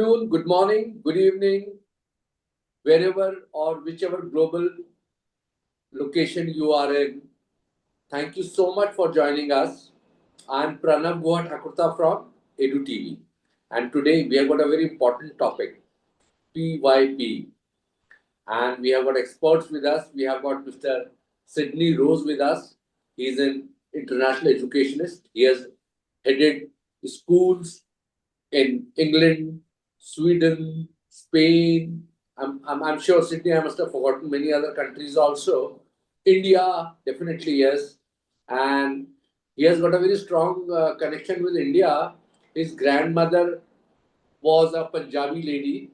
afternoon, good morning, good evening, wherever or whichever global location you are in. Thank you so much for joining us. I'm Pranav Guha Thakurta from Edu TV. And today we have got a very important topic, PYP. And we have got experts with us. We have got Mr. Sydney Rose with us. He is an international educationist. He has headed schools in England, Sweden, Spain. I'm sure Sydney, I must have forgotten many other countries also. India, definitely yes. And he has got a very strong connection with India. His grandmother was a Punjabi lady,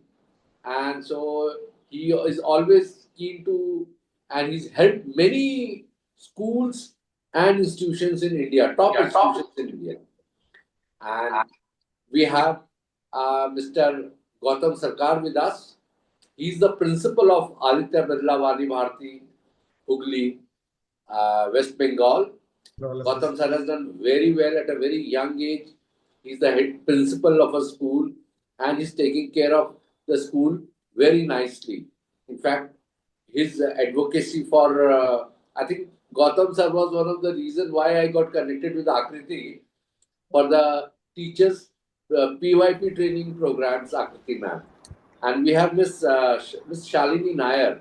and so he is always keen to, and he's helped many schools and institutions in India, top Yeah, top. institutions in India. And we have Mr. Gautam Sarkar with us. He's the principal of Aditya Birla Vani Bharati, Hooghly, West Bengal. Gautam sir has done very well at a very young age. He's the head principal of a school and he's taking care of the school very nicely. In fact, his advocacy for, I think Gautam sir was one of the reasons why I got connected with Akriti for the teachers PYP training programs, Akriti ma'am. And we have Miss Shalini Nair,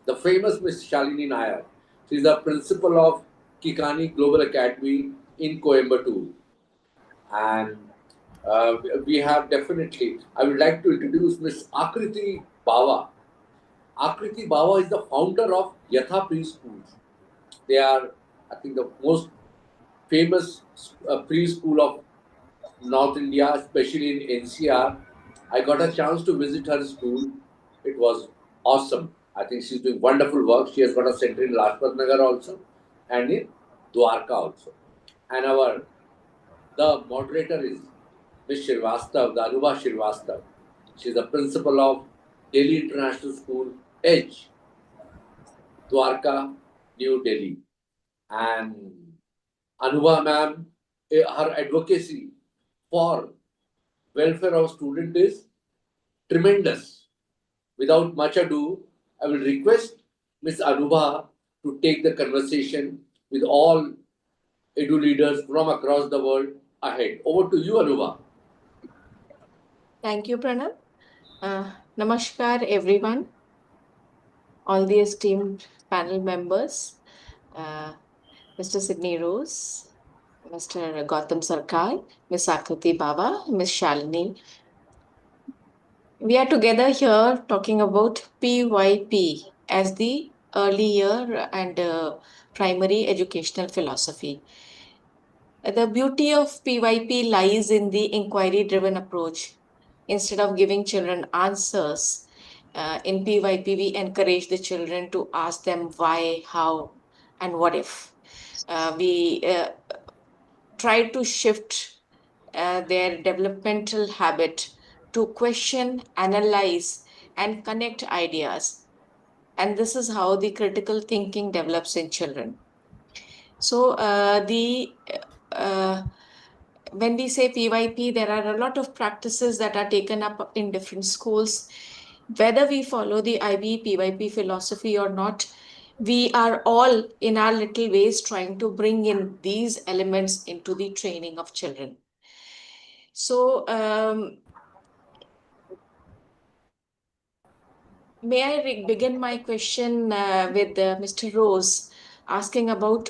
the famous Miss Shalini Nair. She is the principal of Kikani Global Academy in Coimbatore. And we have definitely, I would like to introduce Miss Akriti Bawa. Akriti Bawa is the founder of Yatha Preschools. They are, I think, the most famous preschool of North India, especially in NCR. I got a chance to visit her school. It was awesome. I think she's doing wonderful work. She has got a center in Lajpat Nagar also and in Dwarka also. And the moderator is Ms. Srivastav, the Anubha Srivastav. She is the principal of Delhi International School, H, Dwarka, New Delhi. And Anubha ma'am, her advocacy for welfare of student is tremendous. Without much ado, I will request Ms. Anubha to take the conversation with all edu leaders from across the world ahead. Over to you, Anubha. Thank you, Pranav. Namaskar, everyone, all the esteemed panel members, uh, Mr. Sydney Rose, Mr. Gautam Sarkar, Ms. Akriti Baba, Ms. Shalini. We are together here talking about PYP as the early year and primary educational philosophy. The beauty of PYP lies in the inquiry driven approach. Instead of giving children answers, in PYP, we encourage the children to ask them why, how, and what if. We try to shift their developmental habit to question, analyze, and connect ideas. And this is how the critical thinking develops in children. So, uh, when we say PYP, there are a lot of practices that are taken up in different schools. Whether we follow the IB PYP philosophy or not, we are all in our little ways trying to bring in these elements into the training of children. So, may I begin my question with Mr. Rose asking about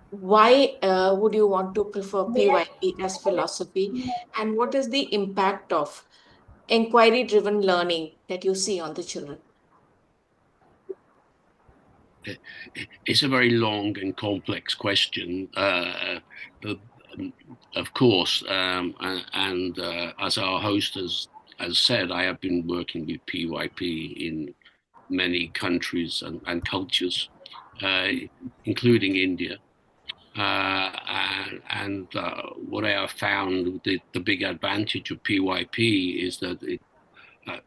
why would you want to prefer PYP as philosophy and what is the impact of inquiry driven learning that you see on the children? It's a very long and complex question. Of course, and as our host has said, I have been working with PYP in many countries and cultures, including India. What I have found, the big advantage of PYP is that it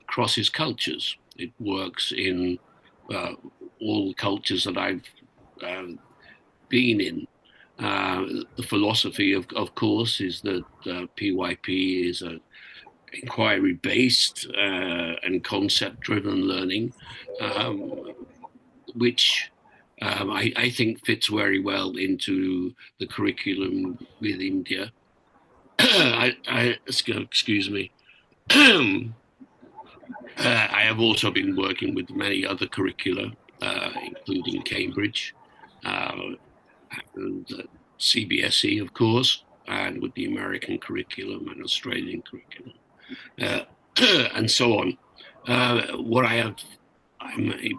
crosses cultures. It works in all the cultures that I've been in. The philosophy, of course, is that PYP is inquiry-based and concept-driven learning, which I think fits very well into the curriculum with India. Excuse me. I have also been working with many other curricula, including Cambridge and CBSE, of course, and with the American curriculum and Australian curriculum, and so on. I'm a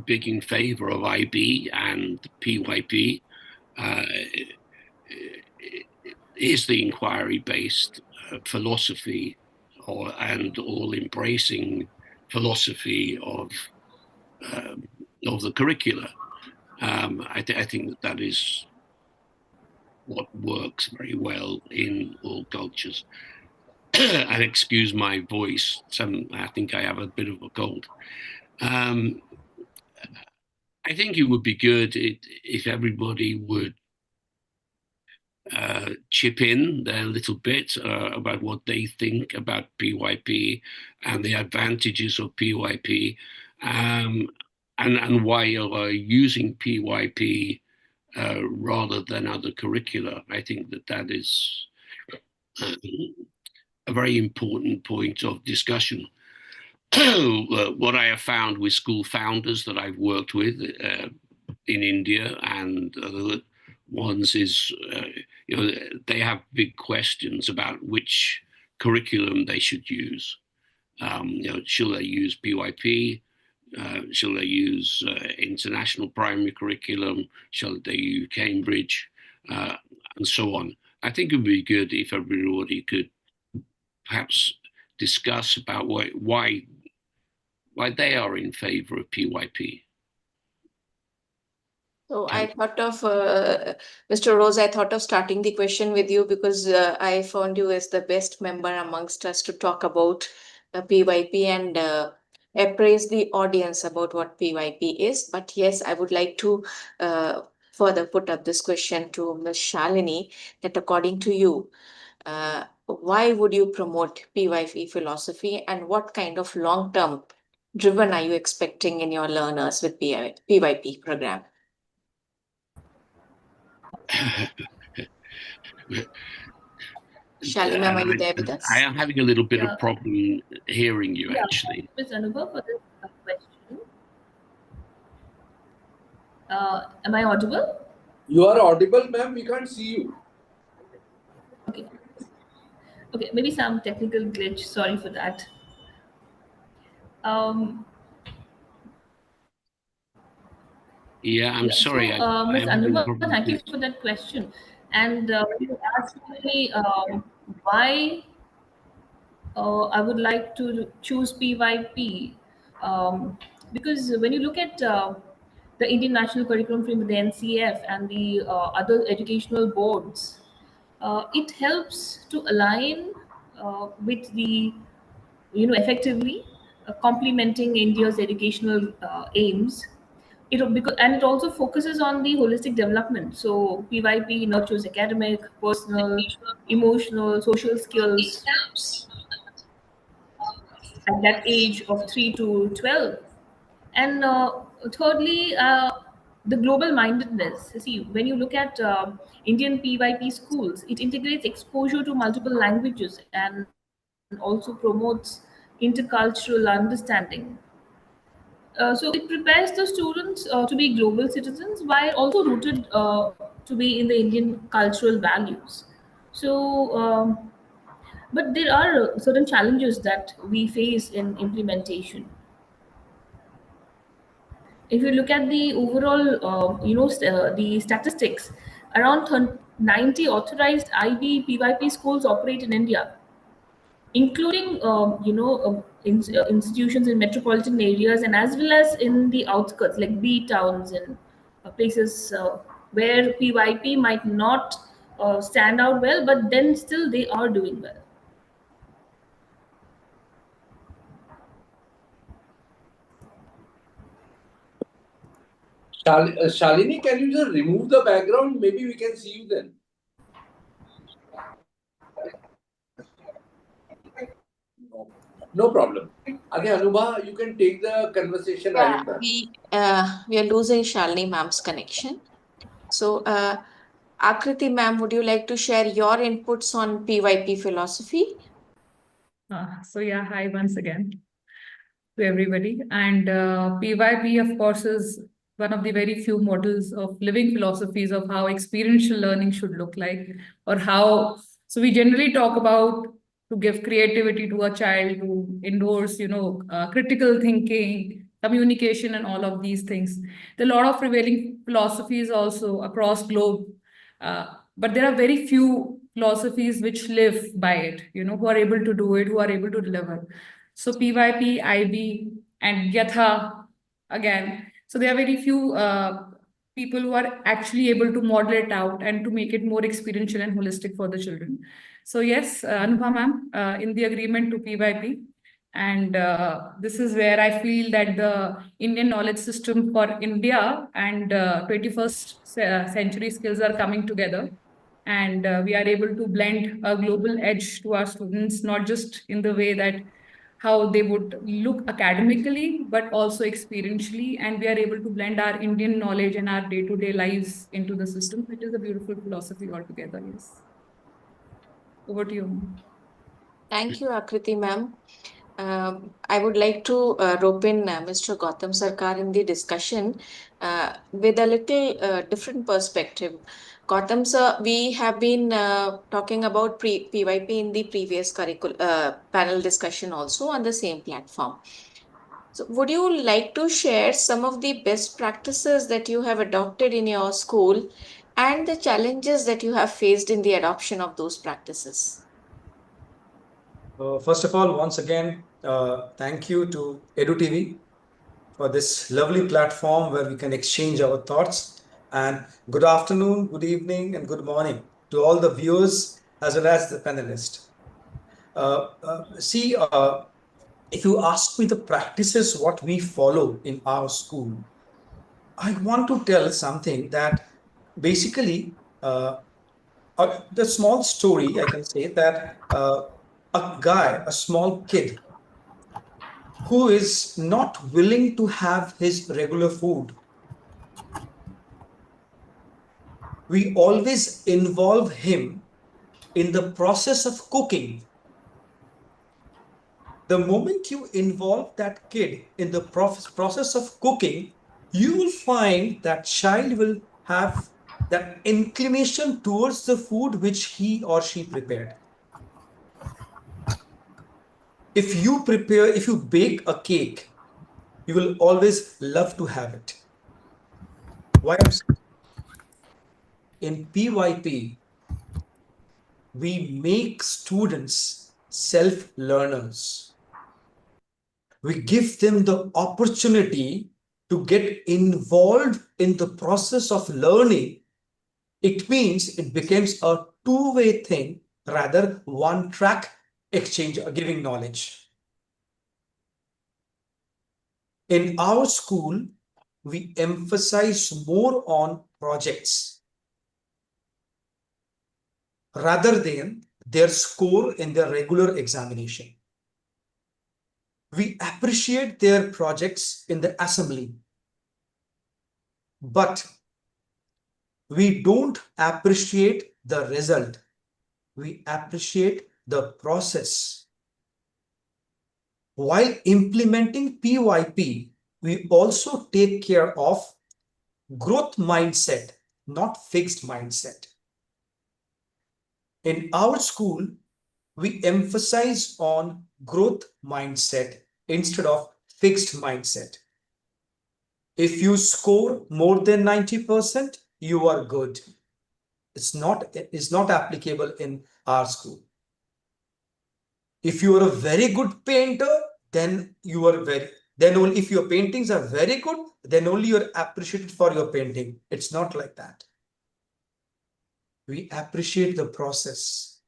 big in favor of IB and PYP. Is the inquiry-based philosophy and all-embracing philosophy of the curricula. I think that is what works very well in all cultures. And excuse my voice, I think I have a bit of a cold. I think it would be good if everybody would chip in their little bit about what they think about PYP and the advantages of PYP, and why you're using PYP rather than other curricula. I think that is a very important point of discussion. What I have found with school founders that I've worked with in India and other ones is, they have big questions about which curriculum they should use. Shall they use PYP? Shall they use international primary curriculum? Shall they use Cambridge? And so on. I think it would be good if everybody could perhaps discuss about why they are in favor of PYP. So I thought of, Mr. Rose, I thought of starting the question with you because I found you as the best member amongst us to talk about PYP and appraise the audience about what PYP is. But yes, I would like to further put up this question to Ms. Shalini, that according to you, why would you promote PYP philosophy and what kind of long-term driven are you expecting in your learners with PYP program? Shalini, ma'am, are you there with us? I am having a little bit of problem hearing you, actually. Ms. Anubha, for this question. Am I audible? You are audible, ma'am. We can't see you. Okay. Okay, maybe some technical glitch. Sorry for that. Yeah, I'm sorry. So, Ms. Anubha, thank you for that question. And you asked me why I would like to choose PYP, because when you look at the Indian National Curriculum Framework, the NCF, and the other educational boards, it helps to align with the, effectively complementing India's educational aims. It also focuses on the holistic development. So PYP nurtures academic, personal, emotional, social skills at that age of 3 to 12. And thirdly, the global mindedness. See, when you look at Indian PYP schools, it integrates exposure to multiple languages and also promotes intercultural understanding. So it prepares the students to be global citizens while also rooted to be in the Indian cultural values. So, but there are certain challenges that we face in implementation. If you look at the overall, the statistics, around 90 authorized IB PYP schools operate in India, including institutions in metropolitan areas and as well as in the outskirts like B towns and places where PYP might not stand out well, but then still they are doing well. Shalini, can you just remove the background? Maybe we can see you then. No problem. Okay, Anubha, you can take the conversation Yeah, ahead. we are losing Shalini ma'am's connection. So, Akriti ma'am, would you like to share your inputs on PYP philosophy? So yeah, hi once again to everybody. And PYP, of course, is one of the very few models of living philosophies of how experiential learning should look like, or how. So we generally talk about to give creativity to a child, to endorse, critical thinking, communication, and all of these things. There are a lot of prevailing philosophies also across globe, but there are very few philosophies which live by it. Who are able to do it, who are able to deliver. So PYP, IB, and Yatha again. So there are very few people who are actually able to model it out and to make it more experiential and holistic for the children. So yes, Anubha ma'am, in the agreement to PYP. And this is where I feel that the Indian knowledge system for India and 21st century skills are coming together. And we are able to blend a global edge to our students, not just in the way that how they would look academically, but also experientially. And we are able to blend our Indian knowledge and our day-to-day lives into the system, which is a beautiful philosophy altogether. Yes. Over to you, ma'am. Thank you, Akriti ma'am. I would like to rope in Mr. Gautam Sarkar in the discussion with a little different perspective. Gautam sir, we have been talking about PYP in the previous panel discussion also on the same platform. So, would you like to share some of the best practices that you have adopted in your school and the challenges that you have faced in the adoption of those practices? First of all, once again, thank you to EduTV for this lovely platform where we can exchange our thoughts. And good afternoon, good evening, and good morning to all the viewers as well as the panelists. See, if you ask me the practices what we follow in our school, I want to tell something that basically the small story I can say that a guy, a small kid who is not willing to have his regular food, we always involve him in the process of cooking. The moment you involve that kid in the process of cooking, you will find that child will have that inclination towards the food which he or she prepared. If you bake a cake, you will always love to have it. Why I'm saying in PYP, we make students self-learners. We give them the opportunity to get involved in the process of learning. It means it becomes a two-way thing rather one track exchange or giving knowledge. In our school, we emphasize more on projects rather than their score in their regular examination. We appreciate their projects in the assembly, but we don't appreciate the result. We appreciate the process. While implementing PYP, we also take care of growth mindset, not fixed mindset. In our school, we emphasize on growth mindset instead of fixed mindset. If you score more than 90%, you are good. It's not applicable in our school. If you are a very good painter, then only if your paintings are very good, then only you're appreciated for your painting. It's not like that. We appreciate the process.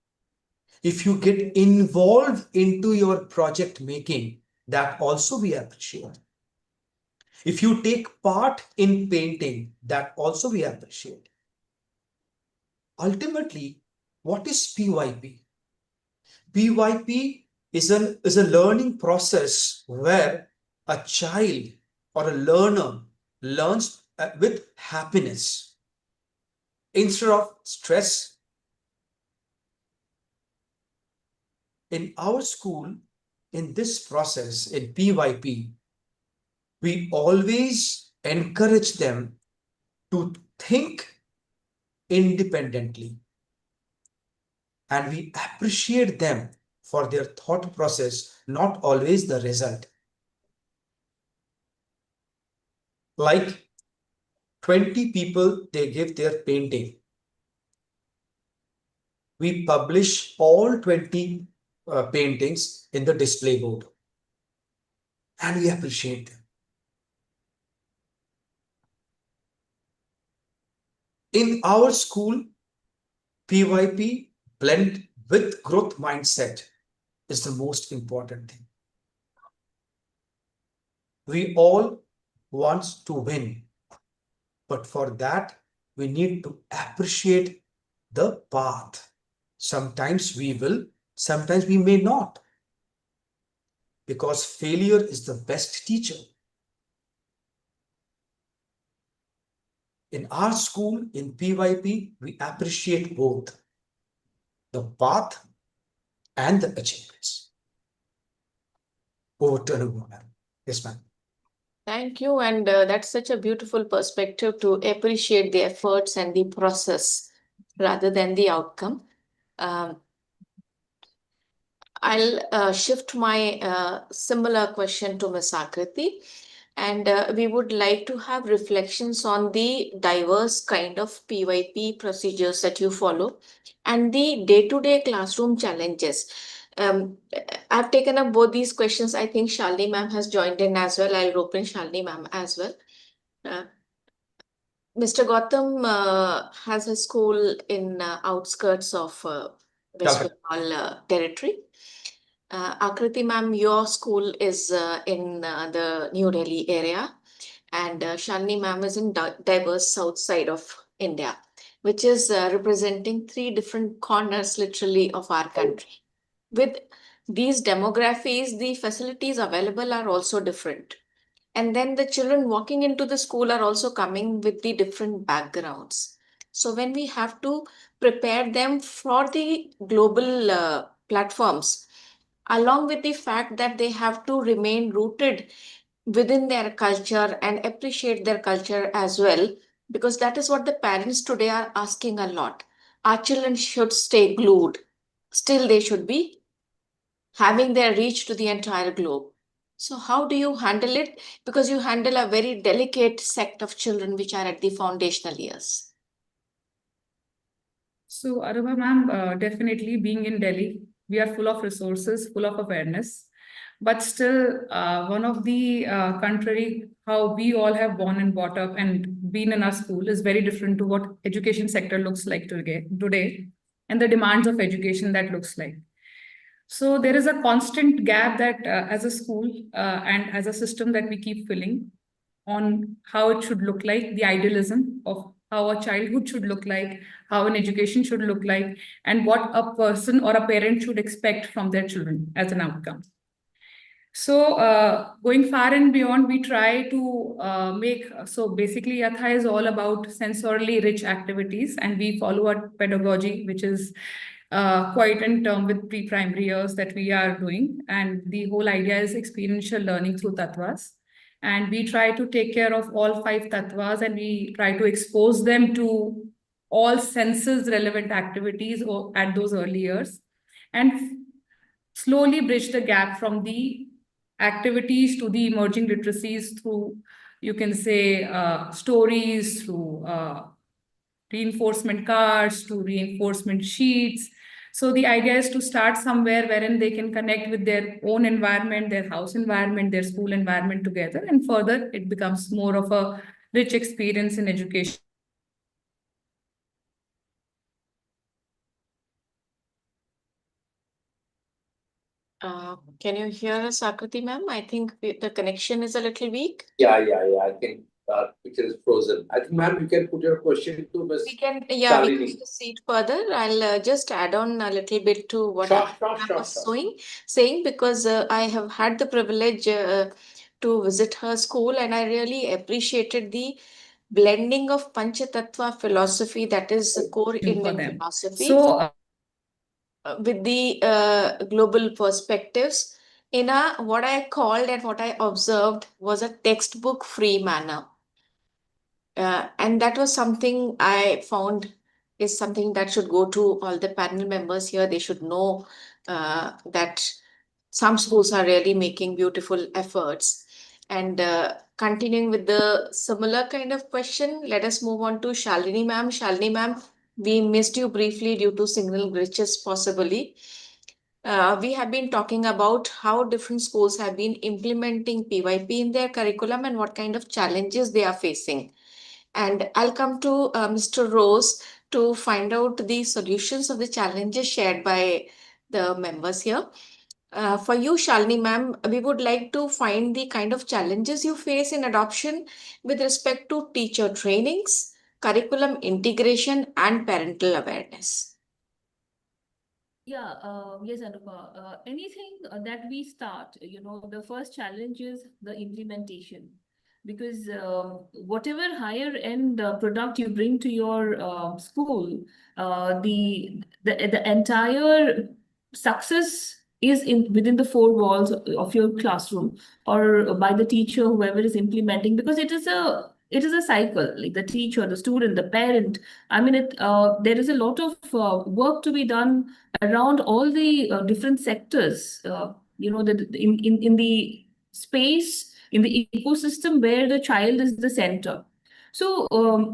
If you get involved into your project making, that also we appreciate. If you take part in painting, that also we appreciate. Ultimately, what is PYP? PYP is a learning process where a child or a learner learns with happiness instead of stress. In our school, in this process, in PYP, we always encourage them to think independently, and we appreciate them for their thought process, not always the result. Like 20 people, they give their painting. We publish all 20 paintings in the display board, and we appreciate them. In our school, PYP blend with growth mindset is the most important thing. We all want to win, but for that, we need to appreciate the path. Sometimes we will, sometimes we may not, because failure is the best teacher. In our school, in PYP, we appreciate both the path and the achievements. Over to Anubhav, ma'am. Yes, ma'am. Thank you. And that's such a beautiful perspective to appreciate the efforts and the process rather than the outcome. Um, I'll shift my similar question to Ms. Akriti. And we would like to have reflections on the diverse kind of PYP procedures that you follow and the day-to-day classroom challenges. Um, I've taken up both these questions. I think Shalini ma'am has joined in as well. I'll rope in Shalini ma'am as well. Mr. Gautam has a school in outskirts of West Okay. Bengal territory. Akriti ma'am, your school is in the New Delhi area, and Shalini ma'am is in diverse south side of India, which is representing three different corners literally of our country. With these demographies, the facilities available are also different. And then the children walking into the school are also coming with the different backgrounds. So when we have to prepare them for the global platforms, along with the fact that they have to remain rooted within their culture and appreciate their culture as well, because that is what the parents today are asking a lot. Our children should stay glued. Still, they should be having their reach to the entire globe. So, how do you handle it? Because you handle a very delicate sect of children which are at the foundational years. So, Arubha ma'am, definitely being in Delhi, we are full of resources, full of awareness. But still, one of the contrary, how we all have born and brought up and been in our school is very different to what education sector looks like today, and the demands of education that looks like. So there is a constant gap that as a school and as a system that we keep filling on how it should look like, the idealism of how a childhood should look like, how an education should look like, and what a person or a parent should expect from their children as an outcome. So going far and beyond, we try to so basically Yatha is all about sensorily rich activities, and we follow a pedagogy which is quite in term with pre-primary years that we are doing. And the whole idea is experiential learning through tattvas. And we try to take care of all 5 tattvas, and we try to expose them to all senses relevant activities at those early years, and slowly bridge the gap from the activities to the emerging literacies through, you can say, stories, through reinforcement cards, to reinforcement sheets. So the idea is to start somewhere wherein they can connect with their own environment, their house environment, their school environment together, and further it becomes more of a rich experience in education. Can you hear us, Akriti ma'am? I think the connection is a little weak. Yeah. I can picture is frozen. I think, ma'am, you can put your question to Ms. We can Shalini. proceed further. I'll just add on a little bit to what Sure. I was saying, because I have had the privilege to visit her school, and I really appreciated the blending of Panchatattva philosophy, that is the core For Indian them. philosophy, So, with the global perspectives in a what I called and what I observed was a textbook free manner. And that was something I found is something that should go to all the panel members here. They should know that some schools are really making beautiful efforts. And continuing with the similar kind of question, let us move on to Shalini ma'am. Shalini ma'am, we missed you briefly due to signal glitches, possibly. We have been talking about how different schools have been implementing PYP in their curriculum and what kind of challenges they are facing. And I'll come to Mr. Rose to find out the solutions of the challenges shared by the members here. For you, Shalini ma'am, we would like to find the kind of challenges you face in adoption with respect to teacher trainings, curriculum integration, and parental awareness. Yeah, yes, Anupa. Anything that we start, the first challenge is the implementation. Because whatever higher end product you bring to your school, the entire success is in within the four walls of your classroom or by the teacher, whoever is implementing, because it is a cycle, like the teacher, the student, the parent. I mean, there is a lot of work to be done around all the different sectors, in the space, in the ecosystem where the child is the center. So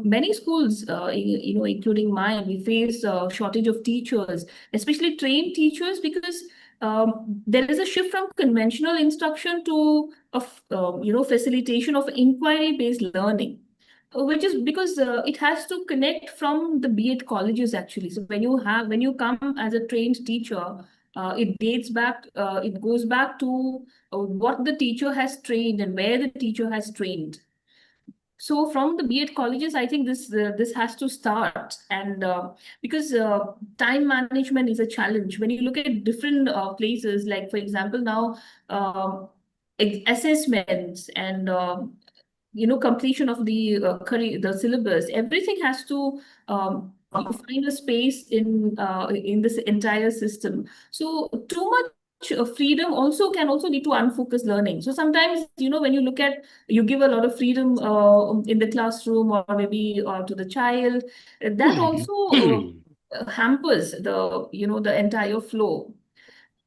many schools, including mine, we face a shortage of teachers, especially trained teachers, because there is a shift from conventional instruction to facilitation of inquiry-based learning, which is because it has to connect from the B.Ed colleges actually. So when you come as a trained teacher, it goes back to what the teacher has trained and where the teacher has trained. So from the B.Ed colleges, I think this has to start, and because time management is a challenge. When you look at different places, like for example now, assessments and completion of the syllabus, everything has to find a space in this entire system. So too much freedom can also lead to unfocused learning. So sometimes, when you give a lot of freedom in the classroom or maybe to the child, that also hampers the entire flow.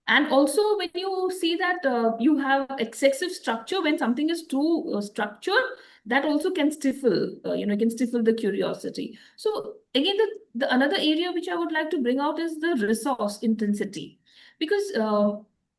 And also, when you see that you have excessive structure, when something is too structured, that also can stifle the curiosity. So again, the another area which I would like to bring out is the resource intensity, because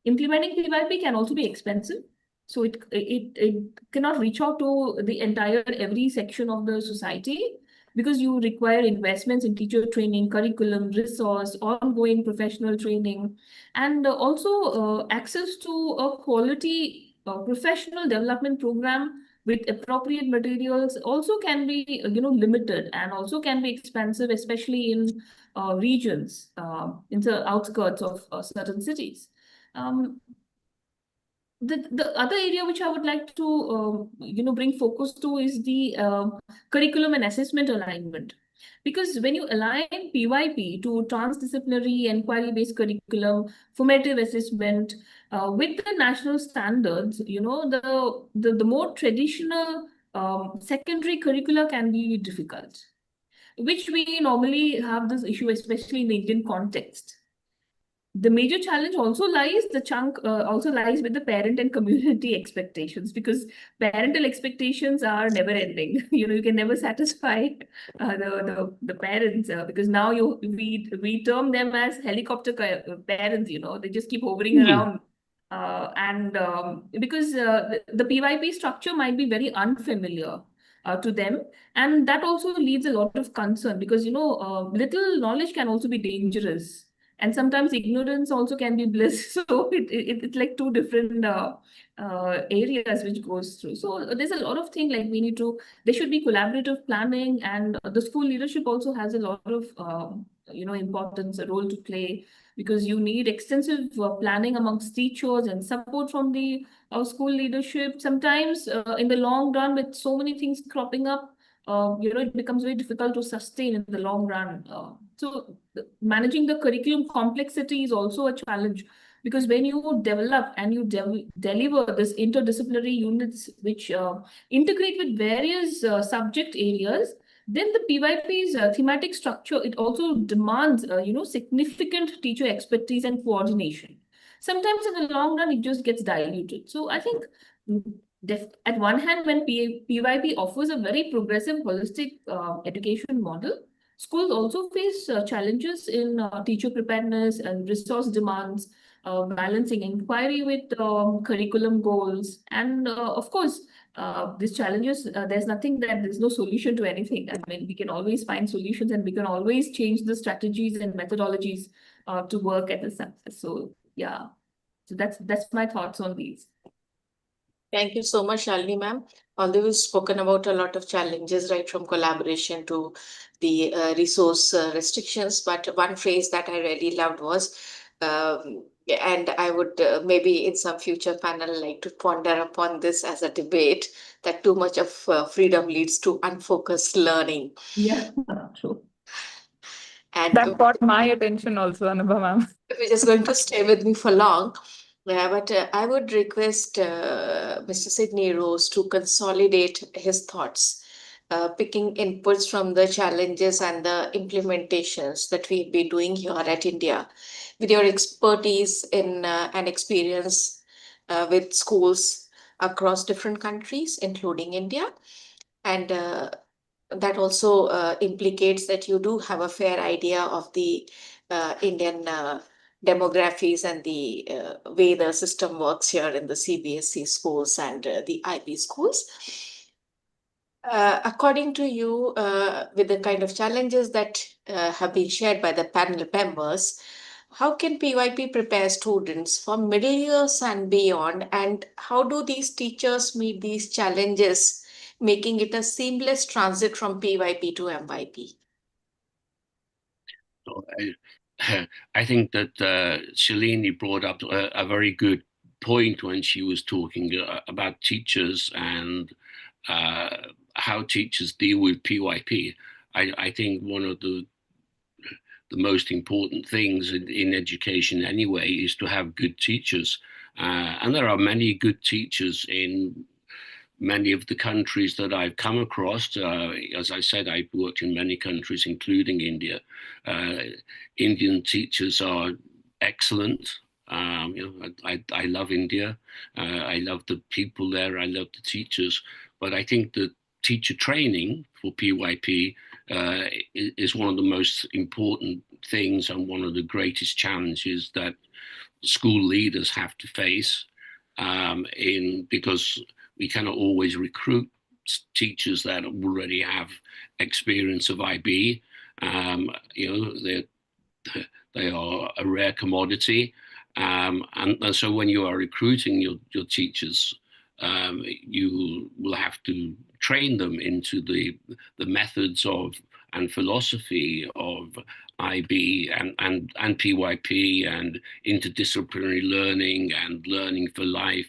implementing PYP can also be expensive. So it cannot reach out to the entire every section of the society, because you require investments in teacher training, curriculum, resource, ongoing professional training, and also access to a quality professional development program with appropriate materials also can be limited, and also can be expensive, especially in regions, in the outskirts of certain cities. The other area which I would like to bring focus to is the curriculum and assessment alignment. Because when you align PYP to transdisciplinary inquiry-based curriculum, formative assessment with the national standards, the more traditional secondary curricula can be difficult, which we normally have this issue, especially in the Indian context. The major challenge also lies with the parent and community expectations, because parental expectations are never ending. You can never satisfy the parents, because now we term them as helicopter parents. They just keep hovering around, and because the PYP structure might be very unfamiliar to them, and that also leads a lot of concern, because little knowledge can also be dangerous. and sometimes ignorance also can be bliss. So it's like two different areas which goes through. So there's a lot of things like we need to. There should be collaborative planning, and the school leadership also has a lot of importance, a role to play, because you need extensive planning amongst teachers and support from the school leadership. Sometimes in the long run, with so many things cropping up, it becomes very difficult to sustain in the long run. So managing the curriculum complexity is also a challenge, because when you develop and you deliver this interdisciplinary units which integrate with various subject areas, then the PYP's thematic structure, it also demands significant teacher expertise and coordination. Sometimes in the long run, it just gets diluted. So I think at one hand, when PYP offers a very progressive, holistic education model, schools also face challenges in teacher preparedness and resource demands, balancing inquiry with curriculum goals. And of course, these challenges, there's no solution to anything. I mean, we can always find solutions, and we can always change the strategies and methodologies to work at the success. So yeah, so that's my thoughts on these. Thank you so much, Shalini ma'am. Although we've spoken about a lot of challenges, right, from collaboration to the resource restrictions, but one phrase that I really loved was, and I would maybe in some future panel like to ponder upon this as a debate, that too much of freedom leads to unfocused learning. Yeah, true. And That caught my attention also, Anubha ma'am. which is going to stay with me for long. But I would request Mr. Sidney Rose to consolidate his thoughts, picking inputs from the challenges and the implementations that we've been doing here at India, with your expertise in and experience with schools across different countries, including India. And that also implicates that you do have a fair idea of the Indian demographies and the way the system works here in the CBSE schools and the IB schools. According to you, with the kind of challenges that have been shared by the panel members, how can PYP prepare students for middle years and beyond? And how do these teachers meet these challenges, making it a seamless transit from PYP to MYP? So I think that Shalini brought up a very good point when she was talking about teachers and how teachers deal with PYP. I think one of the most important things in education anyway is to have good teachers. And there are many good teachers in many of the countries that I've come across. As I said, I've worked in many countries, including India. Indian teachers are excellent. I love India. I love the people there. I love the teachers. But I think that teacher training for PYP is one of the most important things and one of the greatest challenges that school leaders have to face because we cannot always recruit teachers that already have experience of IB. They are a rare commodity. And so when you are recruiting your teachers, you will have to train them into the methods of and philosophy of IB and PYP and interdisciplinary learning and learning for life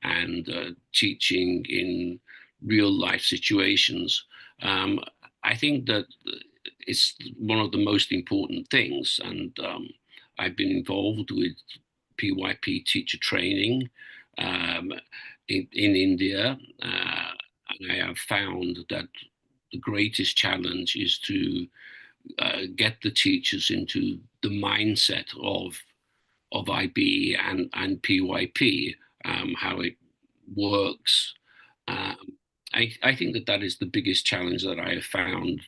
and teaching in real life situations. I think that it's one of the most important things, and I've been involved with PYP teacher training in India, and I have found that the greatest challenge is to get the teachers into the mindset of IB and PYP, how it works. I think that is the biggest challenge that I have found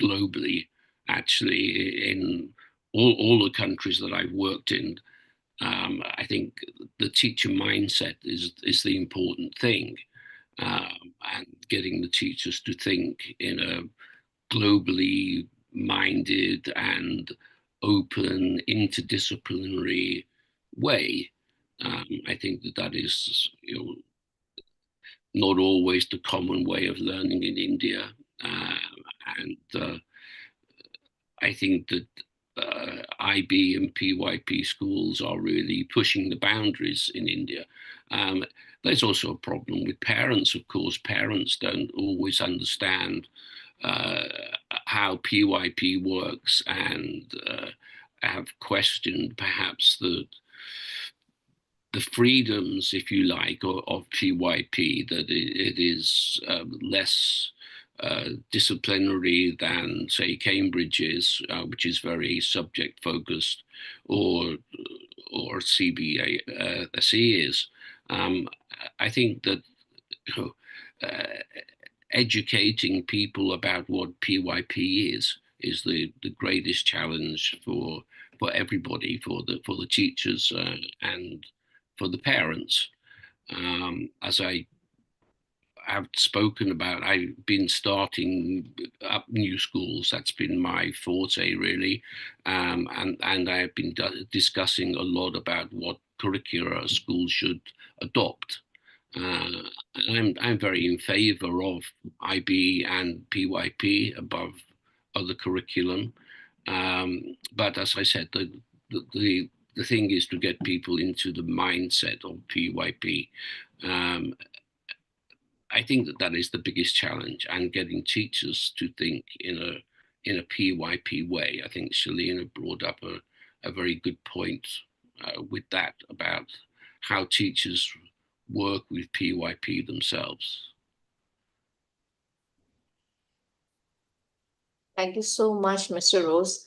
globally, actually, in all the countries that I've worked in. I think the teacher mindset is the important thing, and getting the teachers to think in a globally minded and open, interdisciplinary way. I think that is, not always the common way of learning in India, and I think that IB and PYP schools are really pushing the boundaries in India. There's also a problem with parents, of course. Parents don't always understand how PYP works, and have questioned perhaps the freedoms, if you like, of PYP, that it is less disciplinary than, say, Cambridge is, which is very subject focused, or CBSE is. I think that educating people about what PYP is the greatest challenge for everybody, for the teachers and for the parents. As I have spoken about, I've been starting up new schools. That's been my forte, really, and I've been discussing a lot about what curricula schools should adopt. I'm very in favour of IB and PYP above other curriculum, but as I said, the thing is to get people into the mindset of PYP. I think that is the biggest challenge, and getting teachers to think in a PYP way. I think Shalina brought up a very good point with that, about how teachers work with PYP themselves. Thank you so much, Mr. Rose.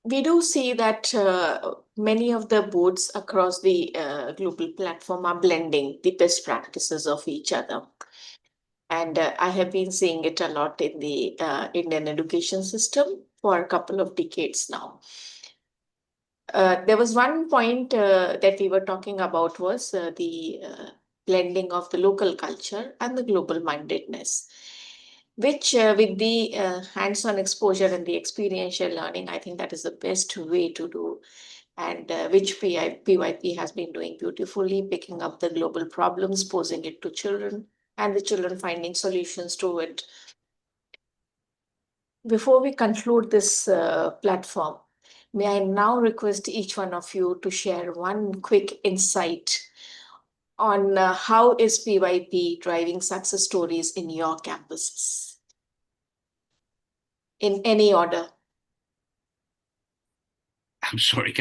We do see that many of the boards across the global platform are blending the best practices of each other. And I have been seeing it a lot in the Indian education system for a couple of decades now. There was one point that we were talking about, was the blending of the local culture and the global mindedness, which with the hands-on exposure and the experiential learning, I think that is the best way to do, and which PYP has been doing beautifully, picking up the global problems, posing it to children, and the children finding solutions to it. Before we conclude this platform, may I now request each one of you to share one quick insight on how is PYP driving success stories in your campuses? In any order. I'm sorry.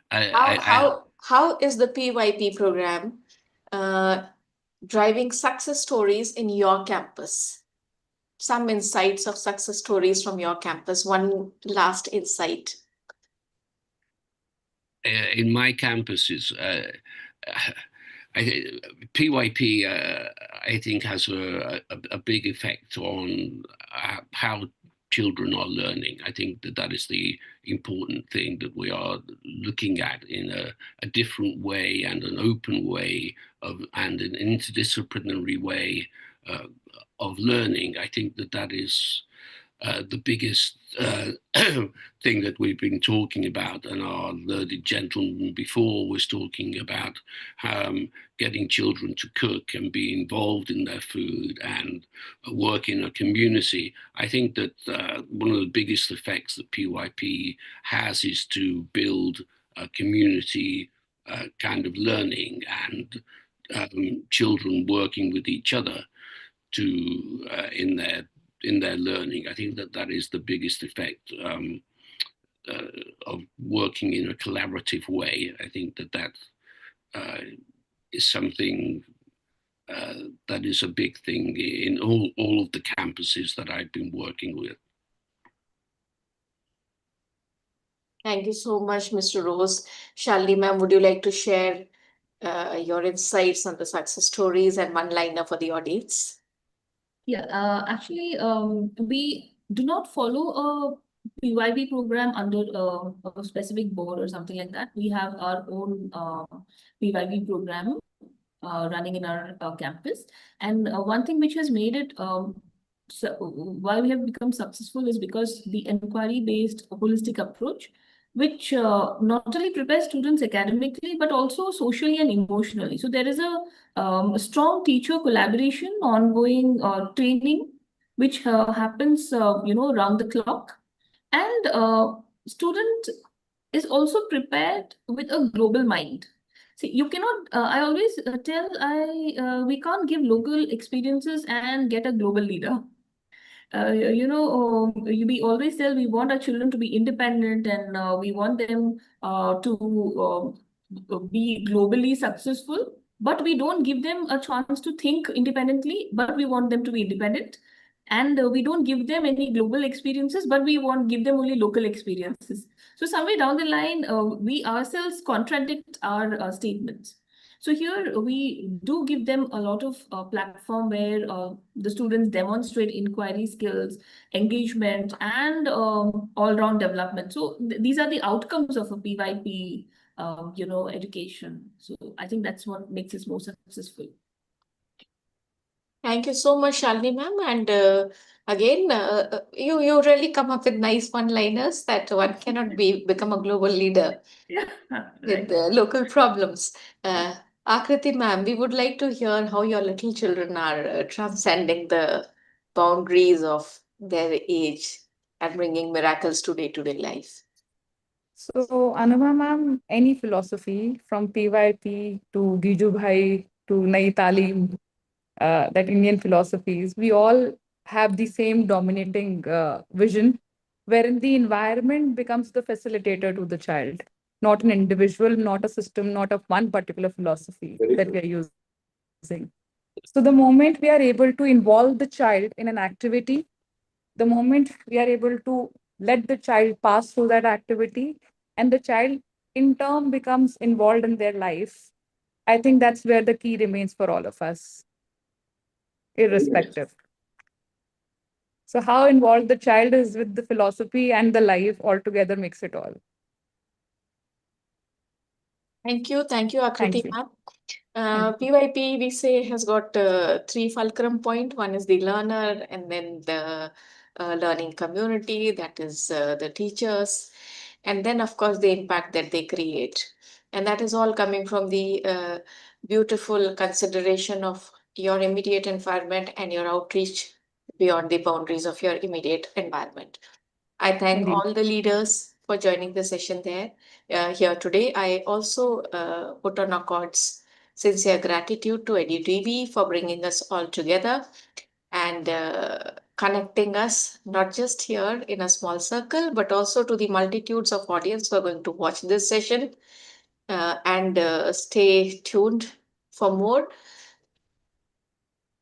How is the PYP program driving success stories in your campus? Some insights of success stories from your campus. One last insight. In my campuses, PYP, I think, has a big effect on how children are learning. I think that is the important thing, that we are looking at in a different way, and an open way and an interdisciplinary way of learning. I think that is the biggest thing that we've been talking about, and our learned gentleman before was talking about getting children to cook and be involved in their food and work in a community. I think that one of the biggest effects that PYP has is to build a community kind of learning, and children working with each other to in their learning. I think that is the biggest effect of working in a collaborative way. I think that is something that is a big thing in all of the campuses that I've been working with. Thank you so much, Mr. Rose. Shalini ma'am, would you like to share your insights on the success stories and one-liner for the audience? Yeah, actually, we do not follow a PYP program under a specific board or something like that. We have our own PYP program running in our campus. And one thing which has made it why we have become successful is because the inquiry-based holistic approach, which not only prepares students academically but also socially and emotionally. So there is a strong teacher collaboration, ongoing training, which happens, around the clock, and student is also prepared with a global mind. See, you cannot. I always tell we can't give local experiences and get a global leader. We always tell we want our children to be independent, and we want them to be globally successful, but we don't give them a chance to think independently, but we want them to be independent. And we don't give them any global experiences, but we want give them only local experiences. So somewhere down the line, we ourselves contradict our statements. So here we do give them a lot of platform where the students demonstrate inquiry skills, engagement, and all-round development. So these are the outcomes of a PYP, education. So I think that's what makes us more successful. Thank you so much, Shalini ma'am. And again, you really come up with nice one-liners that one cannot become a global leader Yeah, with right. local problems. Akriti ma'am, we would like to hear how your little children are transcending the boundaries of their age and bringing miracles to day-to-day life. So, Anubha ma'am, any philosophy from PYP to Giju Bhai to Nai Talim, that Indian philosophies, we all have the same dominating vision, wherein the environment becomes the facilitator to the child, not an individual, not a system, not of one particular philosophy Very that we good. are using. So, the moment we are able to involve the child in an activity, the moment we are able to let the child pass through that activity and the child in turn becomes involved in their life, I think that's where the key remains for all of us, Very good. irrespective. So, how involved the child is with the philosophy and the life altogether makes it all. Thank you, Akriti Thank you. ma'am. Thank you. PYP, we say, has got three fulcrum point. One is the learner, and then the learning community, that is the teachers, and then, of course, the impact that they create. And that is all coming from the beautiful consideration of your immediate environment and your outreach beyond the boundaries of your immediate environment. I thank Indeed. all the leaders for joining the session here today. I also put on accords sincere gratitude to EduTV for bringing us all together and connecting us not just here in a small circle, but also to the multitudes of audience who are going to watch this session and stay tuned for more.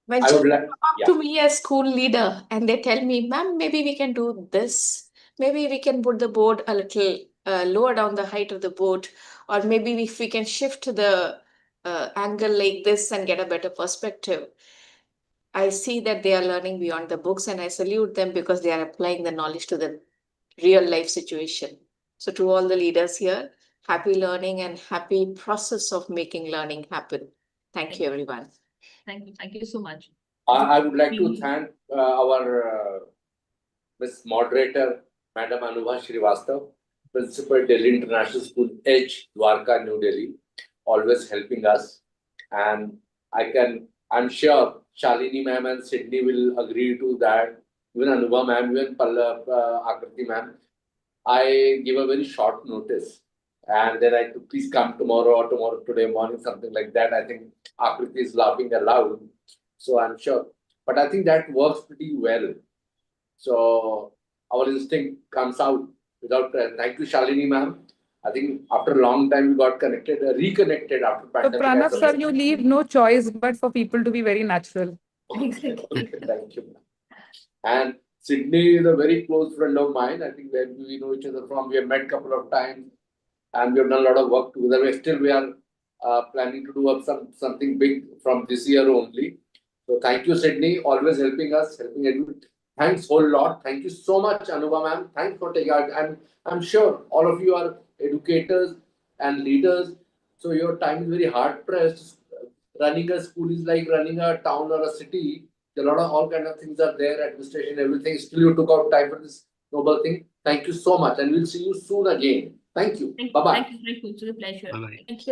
When I would children like, come up yeah. to me as school leader and they tell me, ma'am, maybe we can do this. Maybe we can put the board a little lower down the height of the board, or maybe if we can shift the angle like this and get a better perspective. I see that they are learning beyond the books and I salute them because they are applying the knowledge to the real life situation. So to all the leaders here, happy learning and happy process of making learning happen. Thank you, everyone. Thank you. Thank you so much. I would like to thank our Miss Moderator, Madam Anubha Srivastav, Principal, Delhi International School, H, Dwarka, New Delhi, always helping us. And I'm sure Shalini ma'am and Sydney will agree to that. Even Anubha ma'am, even Akriti ma'am. I give a very short notice. And then I please come tomorrow or today morning, something like that. I think Akriti is laughing aloud. So I'm sure. But I think that works pretty well. So our instinct comes out without. Thank you, Shalini ma'am. I think after a long time we got connected, reconnected after So, pandemic. Pranav sir, you leave no choice but for people to be very natural. Okay, thank you. And Sydney is a very close friend of mine. I think that we know each other from. We have met a couple of times, and we have done a lot of work together. We are planning to do something big from this year only. So thank you, Sydney, always helping us, helping everyone. Thanks whole lot. Thank you so much, Anubha ma'am. Thanks for taking out. And I'm sure all of you are educators and leaders. So your time is very hard pressed. Running a school is like running a town or a city. A lot of all kind of things are there, administration, everything. Still, you took out time for this noble thing. Thank you so much, and we'll see you soon again. Thank you. Bye bye. Thank you. It's a pleasure. Bye-bye. Thank you.